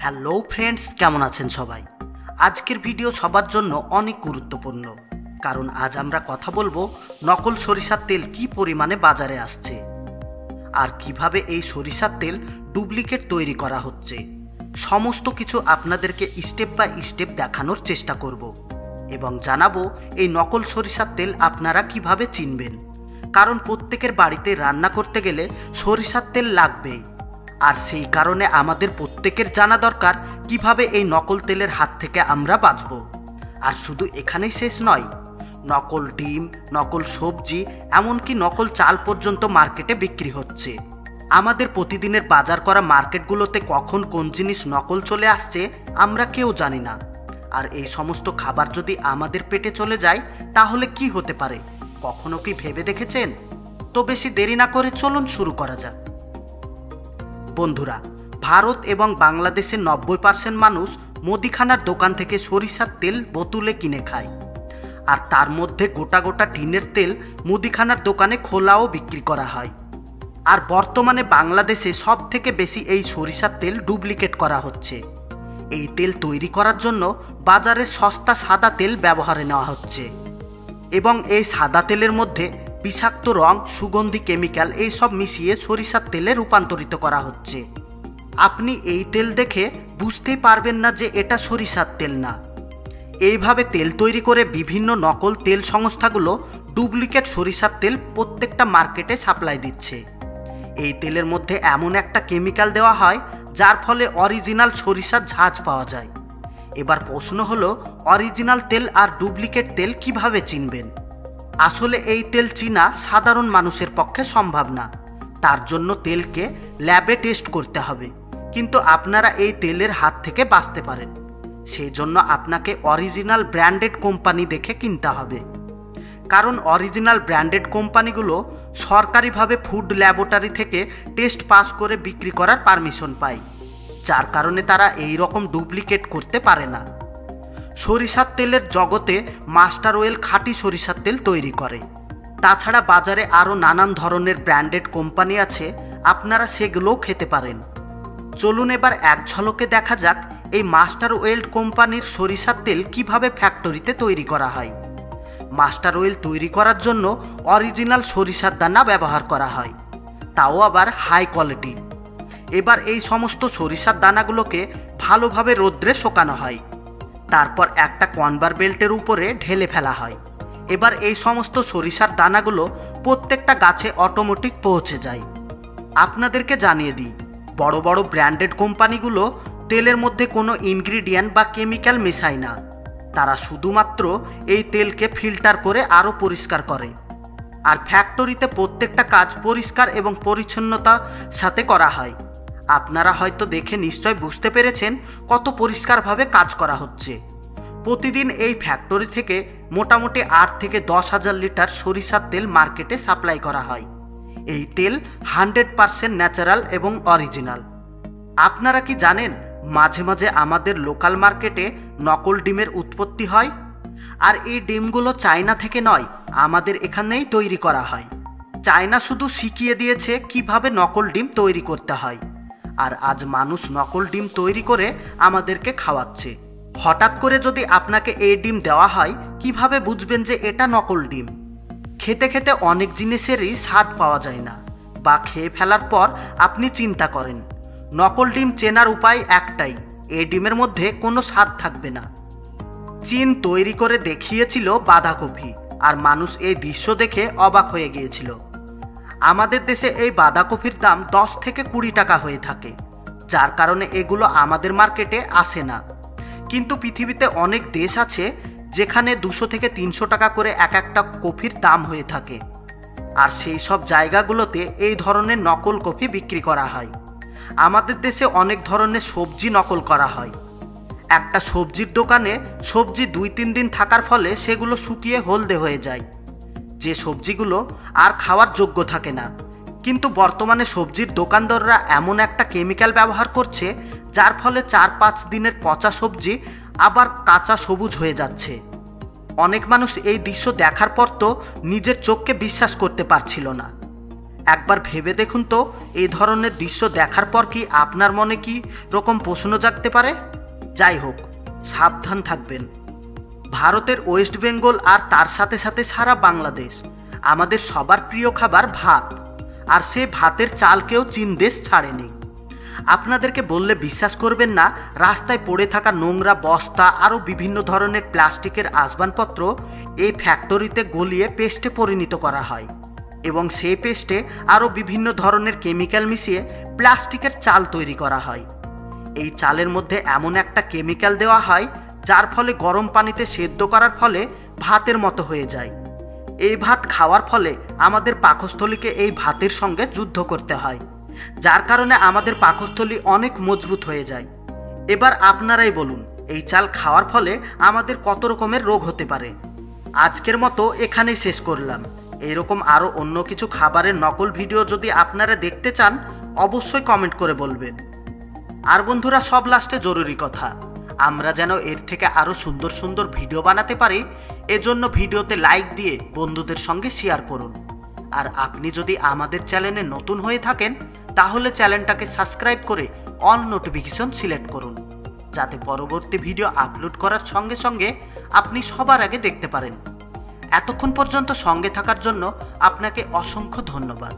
Hello friends, কেমন আছেন সবাই? আজকের ভিডিও সবার জন্য অনেক গুরুত্বপূর্ণ, কারণ আজ আমরা কথা বলবো নকল সরিষার তেল কি পরিমাণে বাজারে আসছে আর কিভাবে এই সরিষার তেল ডুপ্লিকেট তৈরি করা হচ্ছে। সমস্ত কিছু আপনাদেরকে স্টেপ বাই স্টেপ দেখানোর চেষ্টা করব এবং জানাবো এই নকল সরিষার তেল আপনারা কিভাবে চিনবেন, কারণ প্রত্যেকের বাড়িতে রান্না করতে গেলে সরিষার তেল লাগবেই। আর সেই কারণে আমাদের প্রত্যেকের জানা দরকার কিভাবে এই নকল তেলের হাত থেকে আমরা বাঁচব। আর শুধু এখানেই শেষ নয়, নকল ডিম, নকল সবজি, এমনকি নকল চাল পর্যন্ত মার্কেটে বিক্রি হচ্ছে। আমাদের প্রতিদিনের বাজার করা মার্কেটগুলোতে কখন কোন জিনিস নকল চলে আসছে আমরা কেউ জানি না। আর এই সমস্ত খাবার যদি আমাদের পেটে চলে যায় তাহলে কি হতে পারে, কখনো কি ভেবে দেখেছেন? তো বেশি দেরি না করে চলুন শুরু করা যাক। বন্ধুরা, ভারত এবং বাংলাদেশের 90% মানুষ মুদিখানার দোকান থেকে সরিষার তেল বোতলে কিনে খায়, আর তার মধ্যে গোটা গোটা টিনের তেল মুদিখানার দোকানে খোলাও বিক্রি করা হয়। আর বর্তমানে বাংলাদেশে সব থেকে বেশি এই সরিষার তেল ডুপ্লিকেট করা হচ্ছে। এই তেল তৈরি করার জন্য বাজারের সস্তা সাদা তেল ব্যবহারে নেওয়া হচ্ছে এবং এই সাদা তেলের মধ্যে বিষাক্ত রং, সুগন্ধি কেমিক্যাল এইসব মিশিয়ে সরিষার তেলে রূপান্তরিত করা হচ্ছে। আপনি এই তেল দেখে বুঝতেই পারবেন না যে এটা সরিষার তেল না। এইভাবে তেল তৈরি করে বিভিন্ন নকল তেল সংস্থাগুলো ডুপ্লিকেট সরিষার তেল প্রত্যেকটা মার্কেটে সাপ্লাই দিচ্ছে। এই তেলের মধ্যে এমন একটা কেমিক্যাল দেওয়া হয় যার ফলে অরিজিনাল সরিষার ঝাঁজ পাওয়া যায়। এবার প্রশ্ন হলো, অরিজিনাল তেল আর ডুপ্লিকেট তেল কিভাবে চিনবেন? আসলে এই তেল চিনা সাধারণ মানুষের পক্ষে সম্ভব না। তার জন্য তেলকে ল্যাবে টেস্ট করতে হবে, কিন্তু আপনারা এই তেলের হাত থেকে বাঁচতে পারেন। সেই জন্য আপনাকে অরিজিনাল ব্র্যান্ডেড কোম্পানি দেখে কিনতে হবে, কারণ অরিজিনাল ব্র্যান্ডেড কোম্পানিগুলো সরকারিভাবে ফুড ল্যাবরেটরি থেকে টেস্ট পাস করে বিক্রি করার পারমিশন পায়, যার কারণে তারা এই রকম ডুপ্লিকেট করতে পারে না। সরিষার তেলের জগতে মাস্টার অয়েল খাঁটি সরিষার তেল তৈরি করে। তাছাড়া বাজারে আরও নানান ধরনের ব্র্যান্ডেড কোম্পানি আছে, আপনারা সেগুলোও খেতে পারেন। চলুন এবার এক ঝলকে দেখা যাক এই মাস্টার অয়েল কোম্পানির সরিষার তেল কিভাবে ফ্যাক্টরিতে তৈরি করা হয়। মাস্টার অয়েল তৈরি করার জন্য অরিজিনাল সরিষার দানা ব্যবহার করা হয়, তাও আবার হাই কোয়ালিটি। এবার এই সমস্ত সরিষার দানাগুলোকে ভালোভাবে রোদ্রে শুকানো হয়, তারপর একটা কনভার বেল্টের উপরে ঢেলে ফেলা হয়। এবার এই সমস্ত সরিষার দানাগুলো প্রত্যেকটা গাছে অটোমেটিক পৌঁছে যায়। আপনাদেরকে জানিয়ে দিই, বড় বড় ব্র্যান্ডেড কোম্পানিগুলো তেলের মধ্যে কোনো ইনগ্রিডিয়েন্ট বা কেমিক্যাল মেশায় না। তারা শুধুমাত্র এই তেলকে ফিল্টার করে আরও পরিষ্কার করে। আর ফ্যাক্টরিতে প্রত্যেকটা কাজ পরিষ্কার এবং পরিচ্ছন্নতার সাথে করা হয়। আপনারা হয়তো দেখে নিশ্চয় বুঝতে পেরেছেন কত পরিষ্কারভাবে কাজ করা হচ্ছে। প্রতিদিন এই ফ্যাক্টরি থেকে মোটামুটি 8 থেকে 10,000 লিটার সরিষার তেল মার্কেটে সাপ্লাই করা হয়। এই তেল 100% ন্যাচারাল এবং অরিজিনাল। আপনারা কি জানেন, মাঝে মাঝে আমাদের লোকাল মার্কেটে নকল ডিমের উৎপত্তি হয়, আর এই ডিমগুলো চায়না থেকে নয়, আমাদের এখানেই তৈরি করা হয়। চায়না শুধু শিখিয়ে দিয়েছে কিভাবে নকল ডিম তৈরি করতে হয়, আর আজ মানুষ নকল ডিম তৈরি করে আমাদেরকে খাওয়াচ্ছে। হঠাৎ করে যদি আপনাকে এই ডিম দেওয়া হয়, কিভাবে বুঝবেন যে এটা নকল ডিম? খেতে খেতে অনেক জিনিসেরই স্বাদ পাওয়া যায় না, বা খেয়ে ফেলার পর আপনি চিন্তা করেন। নকল ডিম চেনার উপায় একটাই, এই ডিমের মধ্যে কোনো স্বাদ থাকবে না। চীন তৈরি করে দেখিয়েছিল বাঁধাকপি, আর মানুষ এই দৃশ্য দেখে অবাক হয়ে গিয়েছিল। আমাদের দেশে এই বাঁধাকপির দাম 10 থেকে 20 টাকা হয়ে থাকে, যার কারণে এগুলো আমাদের মার্কেটে আসে না। কিন্তু পৃথিবীতে অনেক দেশ আছে যেখানে 200 থেকে 300 টাকা করে এক একটা কপির দাম হয়ে থাকে, আর সেই সব জায়গাগুলোতে এই ধরনের নকল কপি বিক্রি করা হয়। আমাদের দেশে অনেক ধরনের সবজি নকল করা হয়। একটা সবজির দোকানে সবজি 2-3 দিন থাকার ফলে সেগুলো শুকিয়ে হলদে হয়ে যায়, যে সবজিগুলো আর খাওয়ার যোগ্য থাকে না। কিন্তু বর্তমানে সবজির দোকানদাররা এমন একটা কেমিক্যাল ব্যবহার করছে যার ফলে 4-5 দিনের পচা সবজি আবার কাঁচা সবুজ হয়ে যাচ্ছে। অনেক মানুষ এই দৃশ্য দেখার পর তো নিজের চোখকে বিশ্বাস করতে পারছিল না। একবার ভেবে দেখুন তো, এই ধরনের দৃশ্য দেখার পর কি আপনার মনে কি রকম প্রশ্ন জাগতে পারে? যাই হোক, সাবধান থাকবেন। ভারতের ওয়েস্ট বেঙ্গল আর তার সাথে সাথে সারা বাংলাদেশ আমাদের সবার প্রিয় খাবার ভাত, আর সে ভাতের চালকেও চীন দেশ ছাড়েনি। আপনাদেরকে বললে বিশ্বাস করবেন না, রাস্তায় পড়ে থাকা নোংরা বস্তা আরও বিভিন্ন ধরনের প্লাস্টিকের আসবাবপত্র এই ফ্যাক্টরিতে গলিয়ে পেস্টে পরিণত করা হয় এবং সেই পেস্টে আরও বিভিন্ন ধরনের কেমিক্যাল মিশিয়ে প্লাস্টিকের চাল তৈরি করা হয়। এই চালের মধ্যে এমন একটা কেমিক্যাল দেওয়া হয় যার ফলে গরম পানিতে সেদ্ধ করার ফলে ভাতের মতো হয়ে যায়। এই ভাত খাওয়ার ফলে আমাদের পাকস্থলীকে এই ভাতের সঙ্গে যুদ্ধ করতে হয়, যার কারণে আমাদের পাকস্থলী অনেক মজবুত হয়ে যায়। এবার আপনারাই বলুন, এই চাল খাওয়ার ফলে আমাদের কত রকমের রোগ হতে পারে। আজকের মতো এখানেই শেষ করলাম। এরকম আরও অন্য কিছু খাবারের নকল ভিডিও যদি আপনারা দেখতে চান, অবশ্যই কমেন্ট করে বলবেন। আর বন্ধুরা, সব লাস্টে জরুরি কথা, আমরা যেন এর থেকে আরও সুন্দর সুন্দর ভিডিও বানাতে পারি, এজন্য ভিডিওতে লাইক দিয়ে বন্ধুদের সঙ্গে শেয়ার করুন। আর আপনি যদি আমাদের চ্যানেলে নতুন হয়ে থাকেন, তাহলে চ্যানেলটাকে সাবস্ক্রাইব করে অল নোটিফিকেশন সিলেক্ট করুন, যাতে পরবর্তী ভিডিও আপলোড করার সঙ্গে সঙ্গে আপনি সবার আগে দেখতে পারেন। এতক্ষণ পর্যন্ত সঙ্গে থাকার জন্য আপনাকে অসংখ্য ধন্যবাদ।